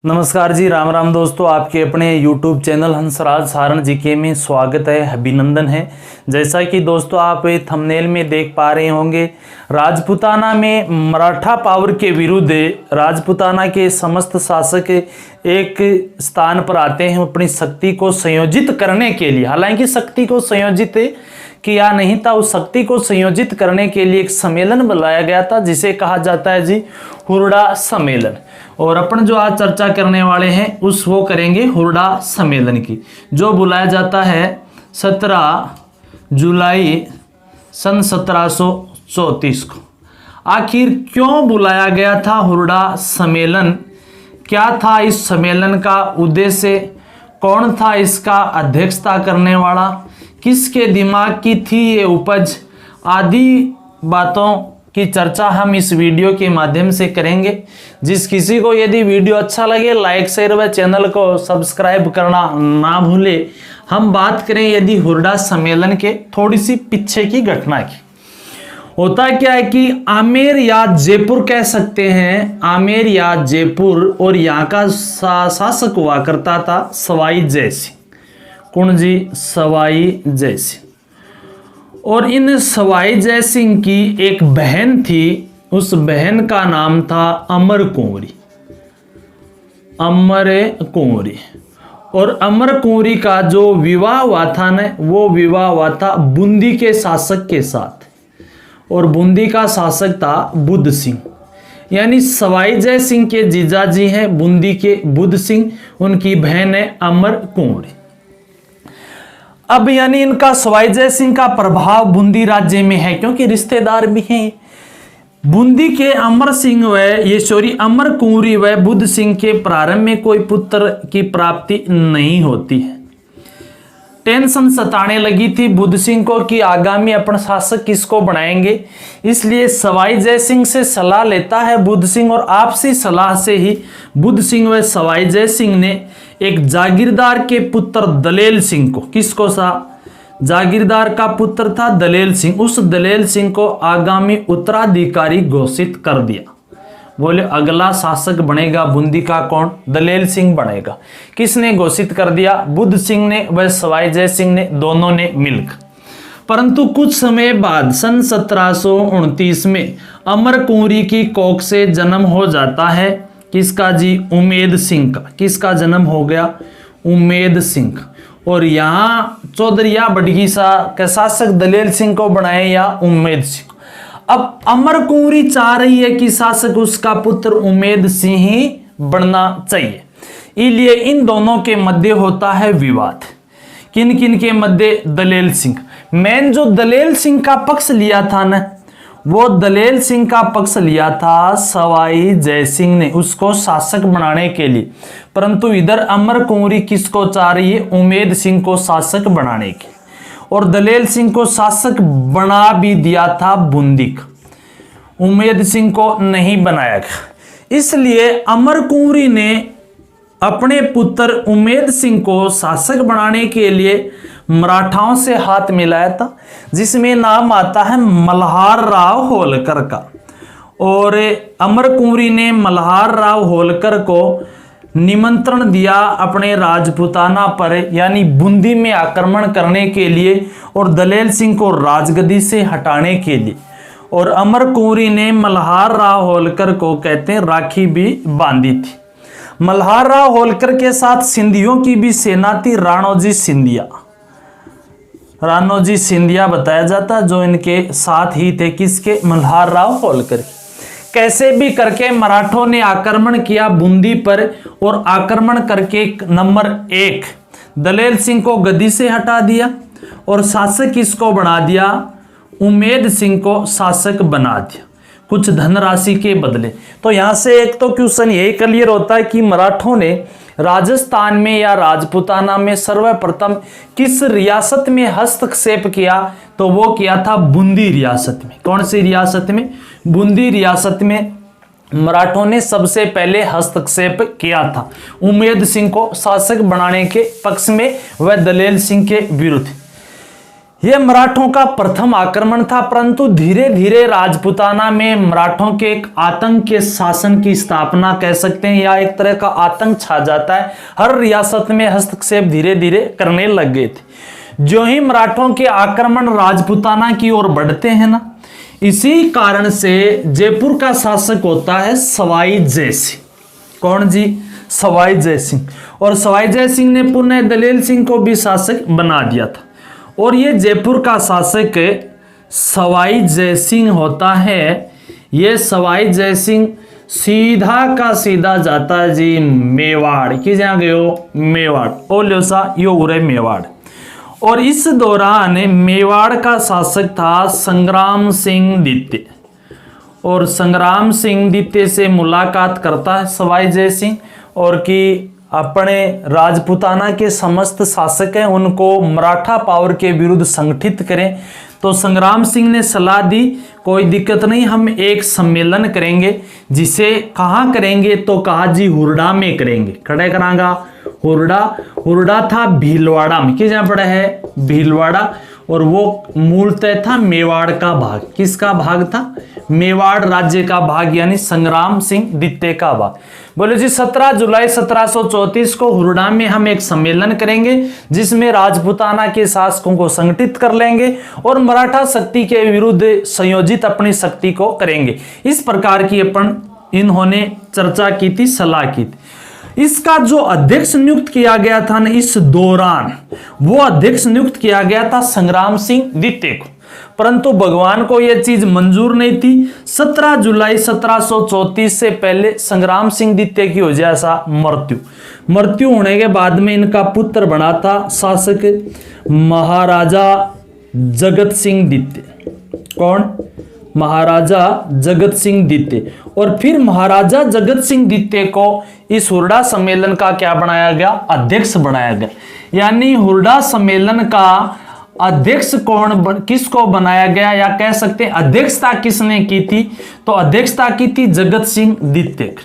नमस्कार जी, राम राम दोस्तों। आपके अपने YouTube channel Hansraj Saran GK में स्वागत है, अभिनंदन है। जैसा कि दोस्तों आप थंबनेल में देख पा रहे होंगे, राजपूताना में मराठा पावर के विरुद्ध राजपूताना के समस्त शासक एक स्थान पर आते हैं अपनी शक्ति को संयोजित करने के लिए। हालांकि शक्ति को संयोजित किया नहीं था, उस शक्ति को संयोजित करने के लिए एक सम्मेलन बुलाया गया था जिसे कहा जाता है जी हुरडा सम्मेलन। और अपन जो आज चर्चा करने वाले हैं वो करेंगे हुरडा सम्मेलन की, जो बुलाया जाता है 17 जुलाई सन 1734 को। आखिर क्यों बुलाया गया था हुरडा सम्मेलन? क्या था इस सम्मेलन का उद्देश्य? कौन था इसका अध्यक्षता करने वाला? किसके दिमाग की थी ये उपज? आदि बातों की चर्चा हम इस वीडियो के माध्यम से करेंगे। जिस किसी को यदि वीडियो अच्छा लगे लाइक शेयर व चैनल को सब्सक्राइब करना ना भूले। हम बात करें यदि हुरडा सम्मेलन के थोड़ी सी पीछे की घटना की। होता क्या है कि आमेर या जयपुर कह सकते हैं, आमेर या जयपुर, और यहाँ का शासक हुआ करता था सवाई जय सिंह। कौन जी? सवाई जय सिंह। और इन सवाई जय सिंह की एक बहन थी, उस बहन का नाम था अमर कुंवरी। अमर कुंवरी। और अमर कुंवरी का जो विवाह हुआ था ना, वो विवाह हुआ था बूंदी के शासक के साथ। और बूंदी का शासक था बुद्ध सिंह। यानी सवाई जय सिंह के जीजाजी हैं बूंदी के बुद्ध सिंह, उनकी बहन है अमर कुंवरी। अब यानी इनका सवाई जय सिंह का प्रभाव बूंदी राज्य में है, क्योंकि रिश्तेदार भी हैं। बूंदी के अमर सिंह अमर कुंवरी व बुद्ध सिंह के प्रारंभ में कोई पुत्र की प्राप्ति नहीं होती है। टेंशन सताने लगी थी बुद्ध सिंह को कि आगामी अपन शासक किसको बनाएंगे। इसलिए सवाई जय सिंह से सलाह लेता है बुद्ध सिंह, और आपसी सलाह से ही बुद्ध सिंह व सवाई जय सिंह ने एक जागीरदार के पुत्र दलेल सिंह को, किसको सा? जागीरदार का पुत्र था दलेल सिंह, उस दलेल सिंह को आगामी उत्तराधिकारी घोषित कर दिया। बोले अगला शासक बनेगा बूंदी का कौन? दलेल सिंह बनेगा। किसने घोषित कर दिया? बुद्ध सिंह ने व सवाई जय सिंह ने, दोनों ने मिलकर। परंतु कुछ समय बाद सन 1729 में अमर कुंवरी की कोख से जन्म हो जाता है। किसका जी? उमेद सिंह का। किसका जन्म हो गया? उमेद सिंह का। और यहाँ चौधरिया बडगी सा के शासक दलेल सिंह को बनाए या उमेद सिंह। अब अमर कुंवरी चाह रही है कि शासक उसका पुत्र उमेद सिंह ही बनना चाहिए। इसलिए इन दोनों के मध्य होता है विवाद। किन किन के मध्य? दलेल सिंह। मैन जो दलेल सिंह का पक्ष लिया था ना, वो दलेल सिंह का पक्ष लिया था सवाई जय सिंह ने उसको शासक बनाने के लिए। परंतु इधर अमर कुंवरी किसको चाह रही है? उमेद सिंह को शासक बनाने के। और दलेल सिंह को शासक बना भी दिया था बूंदी का, उमेद सिंह को नहीं बनाया गया। इसलिए अमर कुंवरी ने अपने पुत्र उमेद सिंह को शासक बनाने के लिए मराठाओं से हाथ मिलाया था, जिसमें नाम आता है मल्हार राव होलकर का। और अमर कुंवरी ने मल्हार राव होलकर को निमंत्रण दिया अपने राजपूताना पर, यानी बूंदी में आक्रमण करने के लिए और दलेल सिंह को राजगद्दी से हटाने के लिए। और अमर कुंवरी ने मल्हार राव होलकर को कहते हैं राखी भी बांधी थी। मल्हार राव होलकर के साथ सिंधियों की भी सेना थी, राणोजी सिंधिया। राणोजी सिंधिया बताया जाता, जो इनके साथ ही थे। किसके? मल्हार राव होलकर। कैसे भी करके मराठों ने आक्रमण किया बूंदी पर, और आक्रमण करके नंबर 1 दलेल सिंह को गद्दी से हटा दिया और शासक किसको बना दिया? उमेद सिंह को शासक बना दिया, कुछ धनराशि के बदले। तो यहां से एक तो क्वेश्चन यही क्लियर होता है कि मराठों ने राजस्थान में या राजपूताना में सर्वप्रथम किस रियासत में हस्तक्षेप किया? तो वो किया था बूंदी रियासत में। कौन सी रियासत में? बूंदी रियासत में मराठों ने सबसे पहले हस्तक्षेप किया था, उमेद सिंह को शासक बनाने के पक्ष में व दलेल सिंह के विरुद्ध। यह मराठों का प्रथम आक्रमण था, परंतु धीरे धीरे राजपूताना में मराठों के एक आतंक के शासन की स्थापना कह सकते हैं, या एक तरह का आतंक छा जाता है। हर रियासत में हस्तक्षेप धीरे धीरे करने लग गए थे। जो ही मराठों के आक्रमण राजपूताना की ओर बढ़ते हैं ना, इसी कारण से जयपुर का शासक होता है सवाई जयसिंह। कौन जी? सवाई जयसिंह। और सवाई जयसिंह ने पुनः दलेल सिंह को भी शासक बना दिया था। और ये जयपुर का शासक सवाई जयसिंह होता है। ये सवाई जयसिंह सीधा का सीधा जाता है जी मेवाड़ की, जहां गयो मेवाड़ ओल्यो सा यो उरे मेवाड़। और इस दौरान मेवाड़ का शासक था संग्राम सिंह द्वितीय। और संग्राम सिंह द्वितीय से मुलाकात करता है सवाई जयसिंह, और कि अपने राजपूताना के समस्त शासक हैं उनको मराठा पावर के विरुद्ध संगठित करें। तो संग्राम सिंह ने सलाह दी, कोई दिक्कत नहीं, हम एक सम्मेलन करेंगे। जिसे कहाँ करेंगे? तो कहा जी हुरडा में करेंगे। खड़े करांगा हुरडा। हुरडा था भीलवाड़ा में, किस जगह पड़ा है? भीलवाड़ा। और वो मूलतः था मेवाड़ का भाग। किसका भाग था? मेवाड़ राज्य का भाग, यानी संग्राम सिंह द्वितीय का भाग। बोले जी 17 जुलाई 1734 को हुरडा में हम एक सम्मेलन करेंगे, जिसमें राजपूताना के शासकों को संगठित कर लेंगे और मराठा शक्ति के विरुद्ध संयोजित अपनी शक्ति को करेंगे। इस प्रकार की इन्होंने चर्चा की थी, सलाह की थी। इसका जो अध्यक्ष नियुक्त किया गया था ना इस दौरान, वो अध्यक्ष नियुक्त किया गया था संग्राम सिंह द्वितीय को। परंतु भगवान को यह चीज मंजूर नहीं थी। 17 जुलाई 1734 से पहले संग्राम सिंह द्वितीय की हो जाए सा मृत्यु होने के बाद में इनका पुत्र बना था शासक महाराजा जगत सिंह द्वितीय। कौन? महाराजा जगत सिंह द्वितीय। और फिर महाराजा जगत सिंह द्वितीय को इस हुरडा सम्मेलन का क्या बनाया गया? अध्यक्ष बनाया गया। यानी हुरडा सम्मेलन का अध्यक्ष किसको बनाया गया, या कह सकते हैं अध्यक्षता किसने की थी? तो अध्यक्षता की थी जगत सिंह द्वितीय।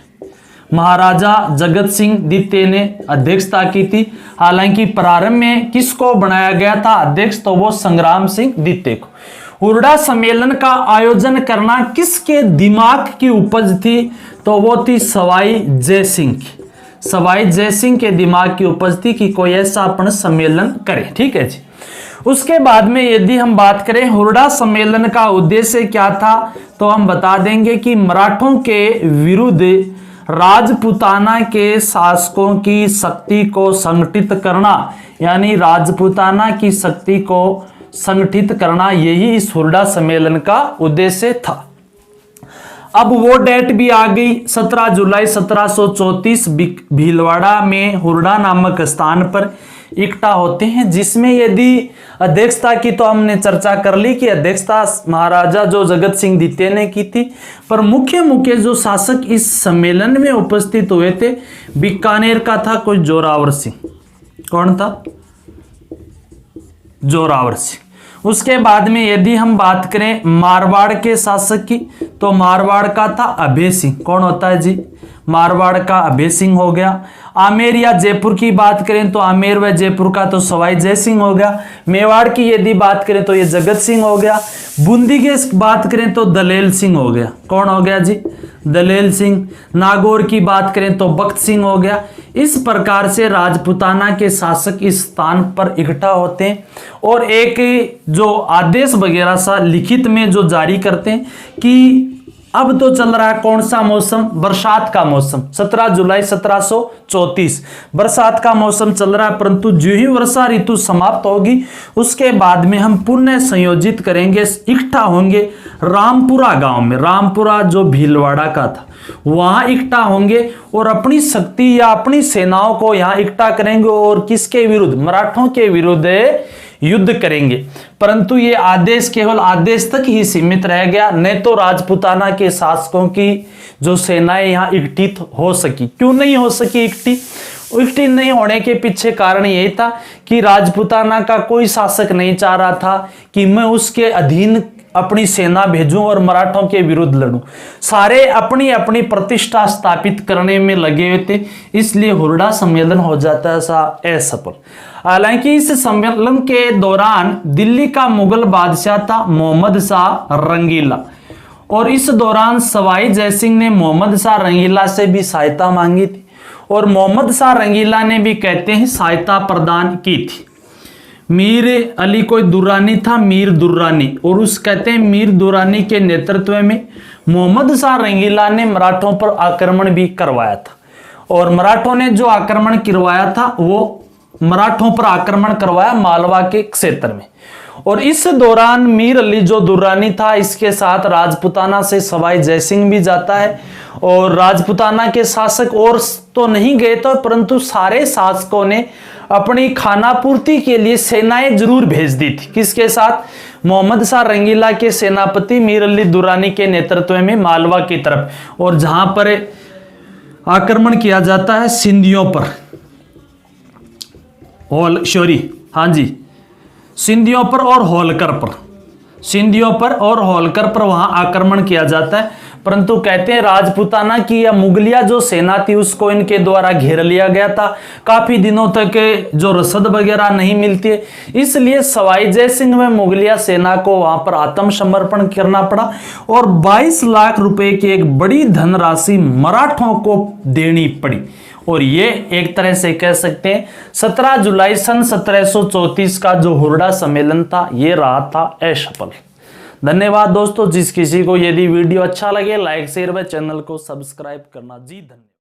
महाराजा जगत सिंह द्वितीय ने अध्यक्षता की थी। हालांकि प्रारंभ में किसको बनाया गया था अध्यक्ष? तो वो संग्राम सिंह द्वितीय को। हुरडा सम्मेलन का आयोजन करना किसके दिमाग की उपज थी? तो वो थी सवाई जयसिंह की। सवाई जयसिंह के दिमाग की उपज थी कि कोई ऐसा अपन सम्मेलन करे। ठीक है जी। उसके बाद में यदि हम बात करें हुरडा सम्मेलन का उद्देश्य क्या था, तो हम बता देंगे कि मराठों के विरुद्ध राजपूताना के शासकों की शक्ति को संगठित करना, यानी राजपूताना की शक्ति को संगठित करना, यही इस हुरडा सम्मेलन का उद्देश्य था। अब वो डेट भी आ गई 17 जुलाई 1734 भीलवाड़ा में हुरडा नामक स्थान पर इकट्ठा होते हैं, जिसमें यदि अध्यक्षता की तो हमने चर्चा कर ली कि अध्यक्षता महाराजा जो जगत सिंह द्वितीय ने की थी, पर मुख्य जो शासक इस सम्मेलन में उपस्थित हुए थे बीकानेर का था कोई जोरावर सिंह। कौन था? जोरावर सिंह। उसके बाद में यदि हम बात करें मारवाड़ के शासक की, तो मारवाड़ का था अभय सिंह। कौन होता है जी? मारवाड़ का अभय सिंह हो गया। आमेर या जयपुर की बात करें तो आमेर व जयपुर का तो सवाई जय सिंह हो गया। मेवाड़ की यदि बात करें तो ये जगत सिंह हो गया। बूंदी की बात करें तो दलेल सिंह हो गया। कौन हो गया जी? दलेल सिंह। नागौर की बात करें तो बख्त सिंह हो गया। इस प्रकार से राजपूताना के शासक इस स्थान पर इकट्ठा होते हैं और एक जो आदेश वगैरह सा लिखित में जो जारी करते हैं कि अब तो चल रहा है कौन सा मौसम? बरसात का मौसम। 17 जुलाई 1734 बरसात का मौसम चल रहा है, परंतु जो ही वर्षा ऋतु समाप्त होगी उसके बाद में हम पुनः संयोजित करेंगे, इकट्ठा होंगे रामपुरा गांव में। रामपुरा जो भीलवाड़ा का था वहां इकट्ठा होंगे और अपनी शक्ति या अपनी सेनाओं को यहां इकट्ठा करेंगे और किसके विरुद्ध? मराठों के विरुद्ध युद्ध करेंगे। परंतु ये आदेश केवल आदेश तक ही सीमित रह गया, नहीं तो राजपूताना के शासकों की जो सेनाएं यहाँ इकट्ठित हो सकी। क्यों नहीं हो सकी इकट्ठी नहीं होने के पीछे कारण यही था कि राजपूताना का कोई शासक नहीं चाह रहा था कि मैं उसके अधीन अपनी सेना भेजूं और मराठों के विरुद्ध लड़ूं। सारे अपनी अपनी प्रतिष्ठा स्थापित करने में लगे हुए थे, इसलिए हुरडा सम्मेलन हो जाता है असफल। हालांकि इस सम्मेलन के दौरान दिल्ली का मुगल बादशाह था मोहम्मद शाह रंगीला, और इस दौरान सवाई जयसिंह ने मोहम्मद शाह रंगीला से भी सहायता मांगी थी, और मोहम्मद शाह रंगीला ने भी कहते हैं सहायता प्रदान की थी। मीर अली कोई दुर्रानी था, मीर दुर्रानी, और उस कहते हैं मीर दुर्रानी के नेतृत्व में मोहम्मद शाह रंगीला ने मराठों पर आक्रमण भी करवाया था। और मराठों ने जो आक्रमण करवाया था वो मराठों पर आक्रमण करवाया मालवा के क्षेत्र में। और इस दौरान मीर अली जो दुर्रानी था, इसके साथ राजपुताना से सवाई जयसिंह भी जाता है, और राजपुताना के शासक और तो नहीं गए तो, परंतु सारे शासकों ने अपनी खानापूर्ति के लिए सेनाएं जरूर भेज दी थी। किसके साथ? मोहम्मद शाह रंगीला के सेनापति मीर अली दुर्रानी के नेतृत्व में मालवा की तरफ, और जहां पर आक्रमण किया जाता है सिंधियों पर, हाँ जी, सिंधियों पर और होलकर पर, सिंधियों पर और होलकर पर वहां आक्रमण किया जाता है। परंतु कहते हैं राजपुताना की या मुगलिया जो सेना थी उसको इनके द्वारा घेर लिया गया था। काफी दिनों तक जो रसद वगैरह नहीं मिलती है, इसलिए सवाई जयसिंह में मुगलिया सेना को वहां पर आत्मसमर्पण करना पड़ा, और 22 लाख रुपए की एक बड़ी धनराशि मराठों को देनी पड़ी। और ये एक तरह से कह सकते हैं 17 जुलाई सन 1734 का जो हुरडा सम्मेलन था ये रहा था असफल। धन्यवाद दोस्तों। जिस किसी को यदि वीडियो अच्छा लगे लाइक शेयर व चैनल को सब्सक्राइब करना। जी धन्यवाद।